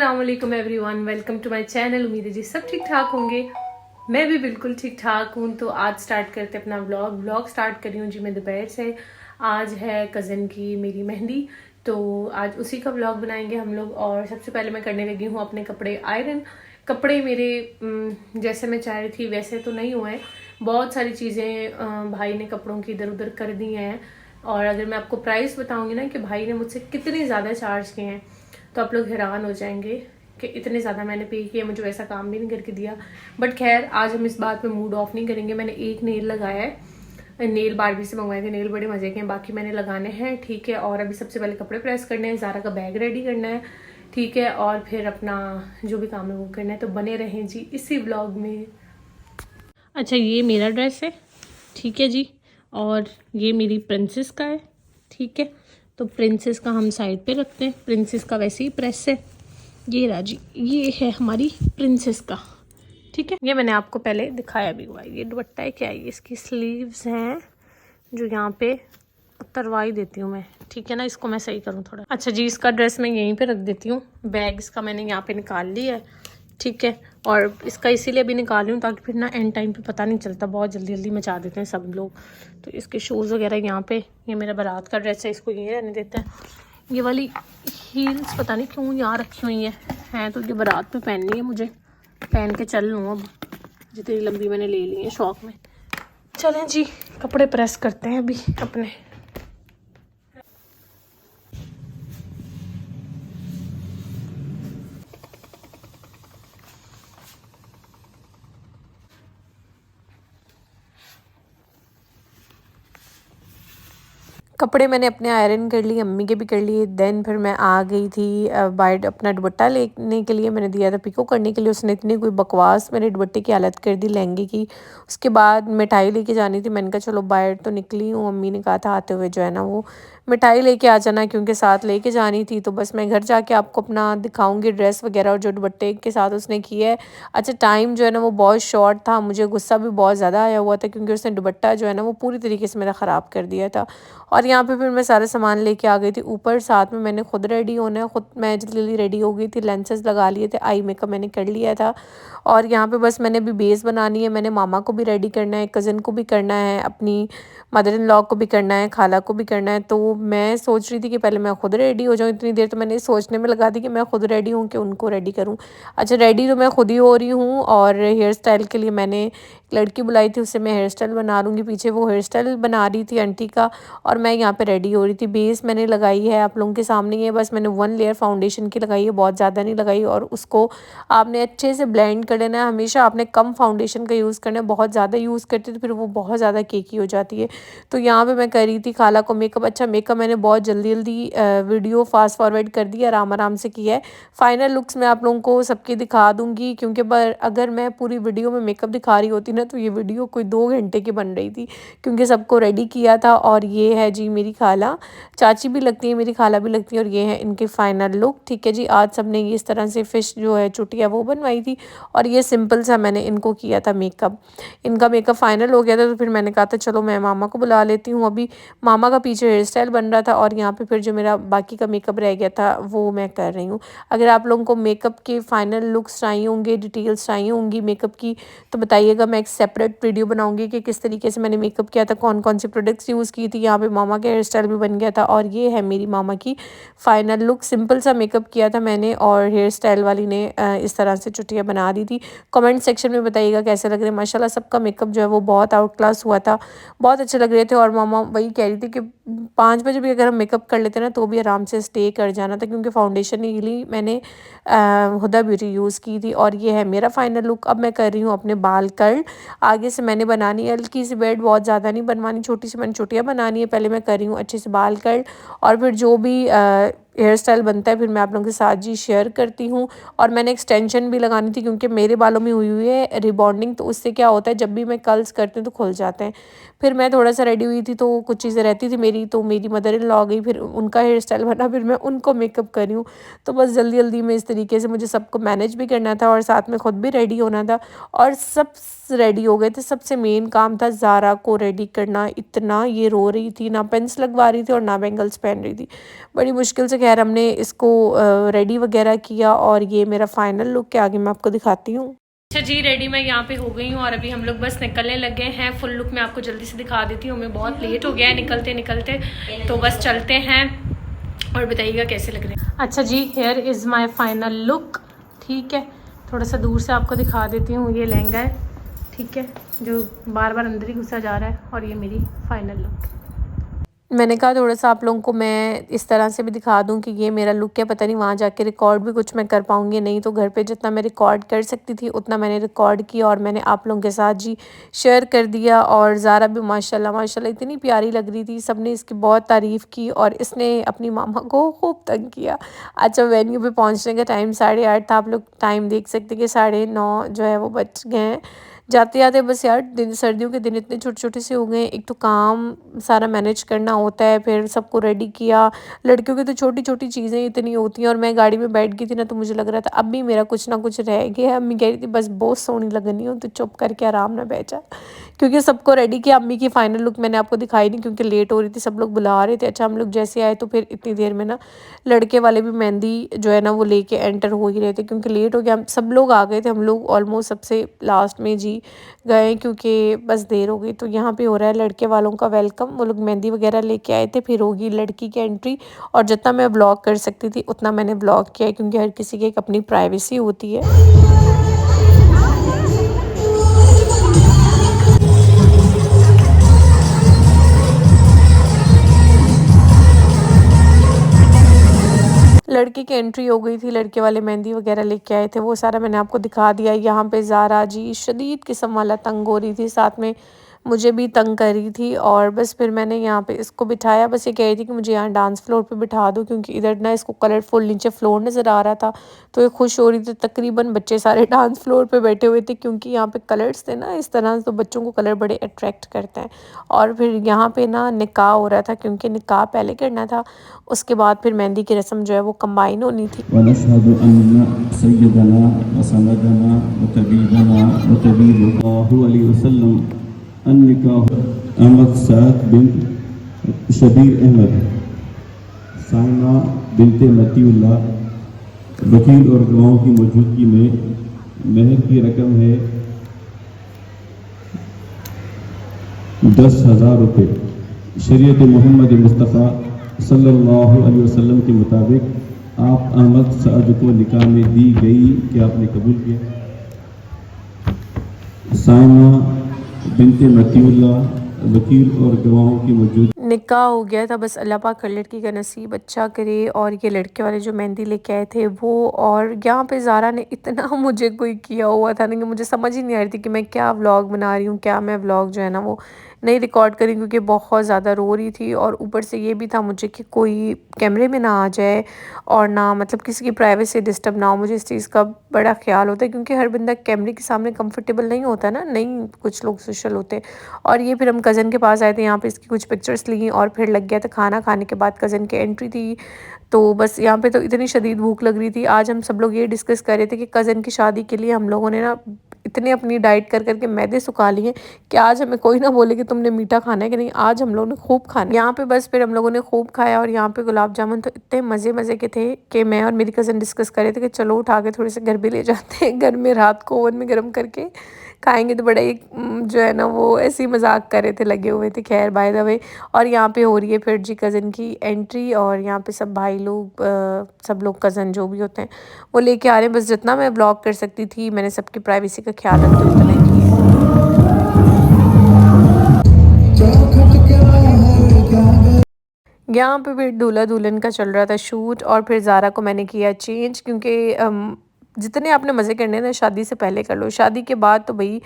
अस्सलामुअलैकुम everyone, welcome to my channel. उम्मीद है जी सब ठीक ठाक होंगे। मैं भी बिल्कुल ठीक ठाक हूँ। तो आज स्टार्ट करते अपना व्लॉग स्टार्ट कर रही हूँ जी मैं दोपहर से। आज है कज़न की मेरी मेहंदी, तो आज उसी का व्लॉग बनाएंगे हम लोग। और सबसे पहले मैं करने लगी हूँ अपने कपड़े आयरन। कपड़े मेरे जैसे मैं चाह रही थी वैसे तो नहीं हुए हैं। बहुत सारी चीज़ें भाई ने कपड़ों की इधर उधर कर दी हैं। और अगर मैं आपको प्राइस बताऊँगी ना कि भाई ने मुझसे कितने ज़्यादा चार्ज किए हैं तो आप लोग हैरान हो जाएंगे कि इतने ज़्यादा मैंने पे किया, मुझे वैसा काम भी नहीं करके दिया। बट खैर आज हम इस बात पे मूड ऑफ नहीं करेंगे। मैंने एक नेल लगाया है, नेल बारबी से मंगवाए थे नेल, बड़े मज़े के हैं। बाकी मैंने लगाने हैं, ठीक है। और अभी सबसे पहले कपड़े प्रेस करने हैं, ज़ारा का बैग रेडी करना है, ठीक है। और फिर अपना जो भी काम है वो करना है। तो बने रहें जी इसी व्लॉग में। अच्छा, ये मेरा ड्रेस है, ठीक है जी। और ये मेरी प्रिंसेस का है, ठीक है। तो प्रिंसेस का हम साइड पे रखते हैं, प्रिंसेस का वैसे ही प्रेस है। ये राजी, ये है हमारी प्रिंसेस का, ठीक है। ये मैंने आपको पहले दिखाया भी हुआ है। ये दुपट्टा है, क्या है, इसकी स्लीव्स हैं जो यहाँ पे उतरवाई देती हूँ मैं, ठीक है ना। इसको मैं सही करूँ थोड़ा। अच्छा जी, इसका ड्रेस मैं यहीं पे रख देती हूँ। बैग इसका मैंने यहाँ पे निकाल लिया है, ठीक है। और इसका इसीलिए भी निकाल रही हूँ ताकि फिर ना एंड टाइम पे पता नहीं चलता, बहुत जल्दी जल्दी मचा देते हैं सब लोग। तो इसके शूज़ वगैरह यहाँ पे, ये मेरा बारात का ड्रेस है, इसको यहीं रहने देते हैं। ये वाली हील्स पता नहीं क्यों यहाँ रखी हुई हैं तो ये बारात पे पहननी है मुझे, पहन के चल लूँ अब, जितनी लंबी मैंने ले ली है शौक में। चलें जी, कपड़े प्रेस करते हैं अभी अपने। कपड़े मैंने अपने आयरन कर लिए, अम्मी के भी कर लिए। देन फिर मैं आ गई थी बाहर अपना दुपट्टा लेने के लिए। मैंने दिया था पिको करने के लिए, उसने इतनी कोई बकवास मेरे दुपट्टे की हालत कर दी लहंगे की। उसके बाद मिठाई लेके जानी थी, मैंने कहा चलो बाहर तो निकली हूँ। अम्मी ने कहा था आते हुए जो है ना वो मिठाई लेके आ जाना, क्योंकि साथ लेके जानी थी। तो बस मैं घर जाके आपको अपना दिखाऊंगी ड्रेस वगैरह और जो दुपट्टे के साथ उसने किया है। अच्छा, टाइम जो है ना वो बहुत शॉर्ट था, मुझे गुस्सा भी बहुत ज़्यादा आया हुआ था क्योंकि उसने दुपट्टा जो है ना वो पूरी तरीके से मेरा ख़राब कर दिया था। और यहाँ पे फिर मैं सारा सामान लेके आ गई थी ऊपर। साथ में मैंने खुद रेडी होना है, खुद मैं जल्दी जल्दी रेडी हो गई थी। लेंसेज लगा लिए थे, आई मेकअप मैंने कर लिया था। और यहाँ पे बस मैंने अभी बेस बनानी है। मैंने मामा को भी रेडी करना है, कज़न को भी करना है, अपनी मदर इन लॉ को भी करना है, खाला को भी करना है। तो मैं सोच रही थी कि पहले मैं खुद रेडी हो जाऊँ। इतनी देर तो मैंने सोचने में लगा दी कि मैं खुद रेडी हूँ कि उनको रेडी करूँ। अच्छा, रेडी तो मैं खुद ही हो रही हूँ। और हेयर स्टाइल के लिए मैंने लड़की बुलाई थी, उससे मैं हेयर स्टाइल बना लूँगी। पीछे वो हेयर स्टाइल बना रही थी आंटी का और मैं यहाँ पे रेडी हो रही थी। बेस मैंने लगाई है आप लोगों के सामने ही है, बस मैंने 1 लेयर फाउंडेशन की लगाई है, बहुत ज़्यादा नहीं लगाई। और उसको आपने अच्छे से ब्लेंड कर लेना है। हमेशा आपने कम फाउंडेशन का यूज़ करना है, बहुत ज़्यादा यूज़ करते तो फिर वो बहुत ज़्यादा केकी हो जाती है। तो यहाँ पे मैं कर रही थी खाला को मेकअप। अच्छा, मेकअप मैंने बहुत जल्दी जल्दी वीडियो फास्ट फॉरवर्ड कर दी, आराम आराम से किया है। फाइनल लुक्स मैं आप लोगों को सबके दिखा दूँगी, क्योंकि अगर मैं पूरी वीडियो में मेकअप दिखा रही होती ना तो ये वीडियो कोई 2 घंटे की बन रही थी, क्योंकि सबको रेडी किया था। और ये है जी मेरी खाला, चाची भी लगती है, मेरी खाला भी लगती है। और ये है इनके फाइनल लुक, ठीक है जी। आज सबने इस तरह से फ़िश जो है चुटिया वो बनवाई थी और ये सिंपल सा मैंने इनको किया था मेकअप। इनका मेकअप फाइनल हो गया था तो फिर मैंने कहा था चलो मैं मामा को बुला लेती हूँ। अभी मामा का पीछे हेयर स्टाइल बन रहा था और यहाँ पे फिर जो मेरा बाकी का मेकअप रह गया था वो मैं कर रही हूँ। अगर आप लोगों को मेकअप के फाइनल लुक्स चाहिए होंगे, डिटेल्स चाहिए होंगी मेकअप की, तो बताइएगा। मैं एक सेपरेट वीडियो बनाऊंगी कि किस तरीके से मैंने मेकअप किया था, कौन कौन सी प्रोडक्ट्स यूज़ की थी। यहाँ पे मामा का हेयर स्टाइल भी बन गया था और ये है मेरी मामा की फाइनल लुक। सिंपल सा मेकअप किया था मैंने और हेयर स्टाइल वाली ने इस तरह से चुटिया बना दी थी। कमेंट सेक्शन में बताइएगा कैसे लग रहे हैं। माशाल्लाह सबका मेकअप जो है वो बहुत आउट क्लास हुआ था, बहुत अच्छे लग रहे थे। और मामा वही कह रही थी कि 5 बजे भी अगर हम मेकअप कर लेते ना तो भी आराम से स्टे कर जाना था, क्योंकि फाउंडेशन के लिए मैंने हुदा ब्यूटी यूज़ की थी। और ये है मेरा फाइनल लुक। अब मैं कर रही हूँ अपने बाल कर्ल। आगे से मैंने बनानी है हल्की सी बेड, बहुत ज़्यादा नहीं बनवानी, छोटी सी मैंने चुटिया बनानी है। पहले मैं कर रही हूँ अच्छे से बाल कर्ल और फिर जो भी हेयर स्टाइल बनता है फिर मैं आप लोगों के साथ जी शेयर करती हूँ। और मैंने एक्सटेंशन भी लगानी थी क्योंकि मेरे बालों में हुई हुई है रिबॉन्डिंग, तो उससे क्या होता है जब भी मैं कर्ल्स करती हूँ तो खुल जाते हैं। फिर मैं थोड़ा सा रेडी हुई थी तो कुछ चीज़ें रहती थी मेरी, तो मेरी मदर इन लॉ गई, फिर उनका हेयर स्टाइल बना, फिर मैं उनको मेकअप करी हूँ। तो बस जल्दी जल्दी में इस तरीके से मुझे सबको मैनेज भी करना था और साथ में खुद भी रेडी होना था। और सब रेडी हो गए थे। सबसे मेन काम था ज़ारा को रेडी करना। इतना ये रो रही थी, ना पेंस लगवा रही थी और ना बैंगल्स पहन रही थी। बड़ी मुश्किल से खैर हमने इसको रेडी वगैरह किया और ये मेरा फाइनल लुक के आगे मैं आपको दिखाती हूँ। अच्छा जी, रेडी मैं यहाँ पे हो गई हूँ और अभी हम लोग बस निकलने लगे हैं। फुल लुक मैं आपको जल्दी से दिखा देती हूँ, हमें बहुत लेट हो गया है निकलते निकलते, तो बस चलते हैं और बताइएगा कैसे लग रहे हैं। अच्छा जी, here is my final look. ठीक है, थोड़ा सा दूर से आपको दिखा देती हूँ। ये लहंगा है, ठीक है, जो बार बार अंदर ही घुसा जा रहा है, और ये मेरी फाइनल लुक। मैंने कहा थोड़ा सा आप लोगों को मैं इस तरह से भी दिखा दूं कि ये मेरा लुक है। पता नहीं वहाँ जाके रिकॉर्ड भी कुछ मैं कर पाऊँगी नहीं, तो घर पे जितना मैं रिकॉर्ड कर सकती थी उतना मैंने रिकॉर्ड किया और मैंने आप लोगों के साथ जी शेयर कर दिया। और ज़ारा भी माशाल्लाह माशाल्लाह इतनी प्यारी लग रही थी, सबने इसकी बहुत तारीफ़ की और इसने अपनी मामा को खूब तंग किया। अच्छा, वेन्यू पे पहुँचने का टाइम 8:30 था। आप लोग टाइम देख सकते कि 9:30 जो है वो बज गए हैं। जाते जाते बस यार दिन, सर्दियों के दिन इतने छोटे छोटे से हो गए। एक तो काम सारा मैनेज करना होता है, फिर सबको रेडी किया। लड़कियों की तो छोटी छोटी चीज़ें इतनी होती हैं। और मैं गाड़ी में बैठ गई थी ना, तो मुझे लग रहा था अब भी मेरा कुछ ना कुछ रह गया। अम्मी कह रही थी बस बहुत सोहनी लगनी हो तो चुप करके आराम ना बैठ जा, क्योंकि सबको रेडी किया। अम्मी की फाइनल लुक मैंने आपको दिखाई नहीं क्योंकि लेट हो रही थी, सब लोग बुला रहे थे। अच्छा, हम लोग जैसे आए तो फिर इतनी देर में ना लड़के वाले भी मेहंदी जो है ना वो लेके एंटर हो ही रहे थे, क्योंकि लेट हो गया। हम सब लोग आ गए थे, हम लोग ऑलमोस्ट सबसे लास्ट में जी गए क्योंकि बस देर हो गई। तो यहाँ पे हो रहा है लड़के वालों का वेलकम, वो लोग मेहंदी वगैरह लेके आए थे, फिर होगी लड़की की एंट्री। और जितना मैं व्लॉग कर सकती थी उतना मैंने व्लॉग किया, क्योंकि हर किसी की एक अपनी प्राइवेसी होती है। लड़की की एंट्री हो गई थी, लड़के वाले मेहंदी वगैरह लेके आए थे, वो सारा मैंने आपको दिखा दिया। यहाँ पे ज़ारा जी शदीद किस्म वाला तंग हो रही थी, साथ में मुझे भी तंग कर रही थी। और बस फिर मैंने यहाँ पे इसको बिठाया, बस ये कह रही थी कि मुझे यहाँ डांस फ्लोर पे बिठा दो, क्योंकि इधर ना इसको कलरफुल नीचे फ्लोर नज़र आ रहा था, तो ये खुश हो रही थी। तकरीबन बच्चे सारे डांस फ्लोर पे बैठे हुए थे, क्योंकि यहाँ पे कलर्स थे ना इस तरह, तो बच्चों को कलर बड़े अट्रैक्ट करते हैं। और फिर यहाँ पे ना निकाह हो रहा था, क्योंकि निकाह पहले करना था, उसके बाद फिर मेहंदी की रस्म जो है वो कंबाइन होनी थी। वनशहदु अन्न सय्यदना व सनदना व तबीबना व तबीबुल्लाहु अलैहि वसल्लम अन्निकाह अहमद साद बिन शबीर अहमद साइमा बिनते मतीउल्लाह। वकील और गवाहों की मौजूदगी में मेहर की रकम है 10,000 रुपये। शरीयत मोहम्मद मुस्तफ़ा सल्लल्लाहु अलैहि वसल्लम के मुताबिक आप अहमद साद को निकाह में दी गई कि आपने कबूल किया। साइमा बिनते मतीउल्लाह वकील और गवाहों की मौजूद निकाह हो गया था, बस अल्लाह पाक हर लड़की का नसीब अच्छा करे। और ये लड़के वाले जो मेहंदी लेके आए थे वो, और यहाँ पे ज़ारा ने इतना मुझे कोई किया हुआ था ना कि मुझे समझ ही नहीं आ रही थी कि मैं क्या व्लॉग बना रही हूँ, क्या मैं व्लॉग जो है ना वो नहीं रिकॉर्ड करी, क्योंकि बहुत ज़्यादा रो रही थी। और ऊपर से ये भी था मुझे कि कोई कैमरे में ना आ जाए और ना मतलब किसी की प्राइवेसी डिस्टर्ब ना हो। मुझे इस चीज़ का बड़ा ख्याल होता है, क्योंकि हर बंदा कैमरे के सामने कंफर्टेबल नहीं होता ना, नहीं कुछ लोग सोशल होते हैं। और ये फिर हम कज़न के पास आए थे, यहाँ पे इसकी कुछ पिक्चर्स ली और फिर लग गया था खाना। खाने के बाद कज़न की एंट्री थी, तो बस यहाँ पे तो इतनी शदीद भूख लग रही थी। आज हम सब लोग ये डिस्कस कर रहे थे कि कज़न की शादी के लिए हम लोगों ने ना इतने अपनी डाइट कर करके मैदे सुखा लिए कि आज हमें कोई ना बोले कि तुमने मीठा खाना है कि नहीं, आज हम लोगों ने खूब खाना। यहाँ पे बस फिर हम लोगों ने खूब खाया। और यहाँ पे गुलाब जामुन तो इतने मज़े मज़े के थे कि मैं और मेरी कज़न डिस्कस कर रहे थे कि चलो उठा के थोड़े से घर भी ले जाते हैं, घर में रात को ओवन में गर्म करके खाएंगे। तो बड़ा एक जो है ना वो ऐसे ही मजाक कर रहे थे, लगे हुए थे। खैर बाय द वे, और यहाँ पे हो रही है फिर जी कज़न की एंट्री, और यहाँ पे सब भाई लोग सब लोग कज़न जो भी होते हैं वो लेके आ रहे हैं। बस जितना मैं ब्लॉग कर सकती थी मैंने सबकी प्राइवेसी का ख्याल रखते हुए उतना ही किया। यहाँ पे फिर दूल्हा दुल्हन का चल रहा था शूट, और फिर ज़ारा को मैंने किया चेंज, क्योंकि जितने आपने मज़े करने हैं ना शादी से पहले कर लो, शादी के बाद तो भाई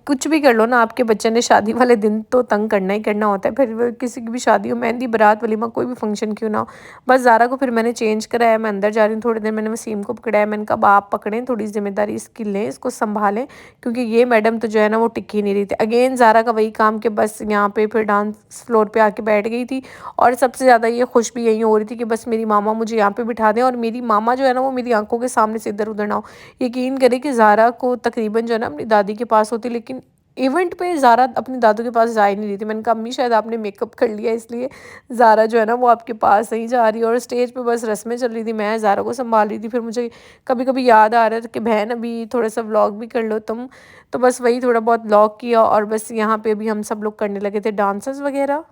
कुछ भी कर लो ना, आपके बच्चे ने शादी वाले दिन तो तंग करना ही करना होता है। फिर वो किसी की भी शादी हो, मेहंदी, बारात, वलीमा, कोई भी फंक्शन क्यों ना हो। बस ज़ारा को फिर मैंने चेंज कराया, मैं अंदर जा रही हूँ। थोड़ी देर मैंने वसीम को पकड़ाया, मैंने कहा आप पकड़ें, थोड़ी ज़िम्मेदारी इसकी लें, इसको संभालें, क्योंकि ये मैडम तो जो है ना वो टिक ही नहीं रही थी। अगेन ज़ारा का वही काम कि बस यहाँ पे फिर डांस फ्लोर पे आके बैठ गई थी। और सबसे ज़्यादा ये खुश भी यही हो रही थी कि बस मेरी मामा मुझे यहाँ पे बिठा दें, और मेरी मामा जो है ना वो मेरी आंखों के सामने से इधर उधर ना हो। यकीन करें कि ज़ारा को तकरीबन जो है ना अपनी दादी के पास होती, लेकिन इवेंट पे ज़ारा अपने दादू के पास जा ही नहीं रही थी। मैंने कहा अम्मी शायद आपने मेकअप कर लिया इसलिए ज़ारा जो है ना वो आपके पास नहीं जा रही, और स्टेज पे बस रस्में चल रही थी, मैं ज़ारा को संभाल रही थी। फिर मुझे कभी कभी याद आ रहा था कि बहन अभी थोड़ा सा व्लॉग भी कर लो तुम, तो बस वही थोड़ा बहुत व्लॉग किया, और बस यहाँ पे अभी हम सब लोग करने लगे थे डांसेस वगैरह।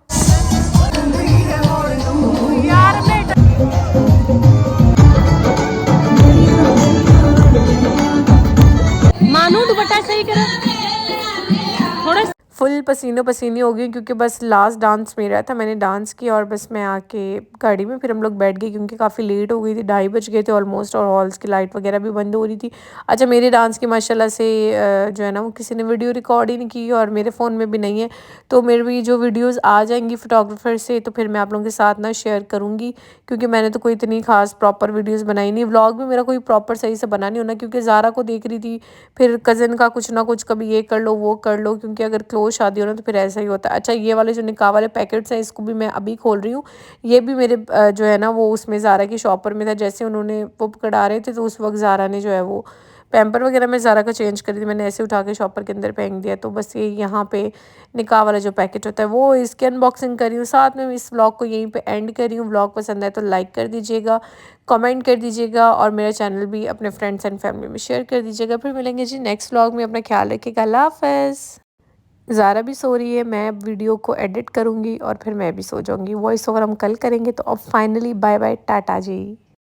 मानू दुपट्टा सही करो थोड़ा। फुल पसीनो पसीनी हो गई क्योंकि बस लास्ट डांस मेरा था, मैंने डांस किया और बस मैं आके गाड़ी में फिर हम लोग बैठ गए क्योंकि काफ़ी लेट हो गई थी, 2:30 बज गए थे ऑलमोस्ट, और हॉल्स की लाइट वगैरह भी बंद हो रही थी। अच्छा, मेरे डांस की माशाल्लाह से जो है ना वो किसी ने वीडियो रिकॉर्ड ही नहीं की और मेरे फ़ोन में भी नहीं है, तो मेरी भी जो वीडियोज़ आ जाएंगी फोटोग्राफर से तो फिर मैं आप लोगों के साथ ना शेयर करूँगी, क्योंकि मैंने तो कोई इतनी खास प्रॉपर वीडियोज़ बनाई नहीं। व्लॉग भी मेरा कोई प्रॉपर सही से बना नहीं होना क्योंकि ज़ारा को देख रही थी, फिर कज़न का कुछ ना कुछ कभी ये कर लो वो कर लो, क्योंकि अगर क्लोज शादी हो ना तो फिर ऐसा ही होता है। अच्छा, ये वाले जो निकाह वाले पैकेट्स हैं इसको भी मैं अभी खोल रही हूँ। ये भी मेरे जो है ना वो उसमें ज़ारा की शॉपर में था, जैसे उन्होंने वो पकड़ा रहे थे तो उस वक्त ज़ारा ने जो है वो पैम्पर वगैरह में ज़ारा का चेंज कर दी, मैंने ऐसे उठा के शॉपर के अंदर फेंक दिया। तो बस ये यहाँ पे निकाह वाला जो पैकेट होता है वो इसकी अनबॉक्सिंग कर रही हूँ, साथ में इस व्लॉग को यहीं पे एंड कर रही हूँ। व्लॉग पसंद आए तो लाइक कर दीजिएगा, कमेंट कर दीजिएगा, और मेरा चैनल भी अपने फ्रेंड्स एंड फैमिली में शेयर कर दीजिएगा। फिर मिलेंगे जी नेक्स्ट व्लॉग में, अपना ख्याल रखिएगा, अल्लाह हाफ़िज़। ज़ारा भी सो रही है, मैं वीडियो को एडिट करूँगी और फिर मैं भी सो जाऊँगी। वॉइस ओवर हम कल करेंगे, तो अब फाइनली बाय बाय टाटा जी।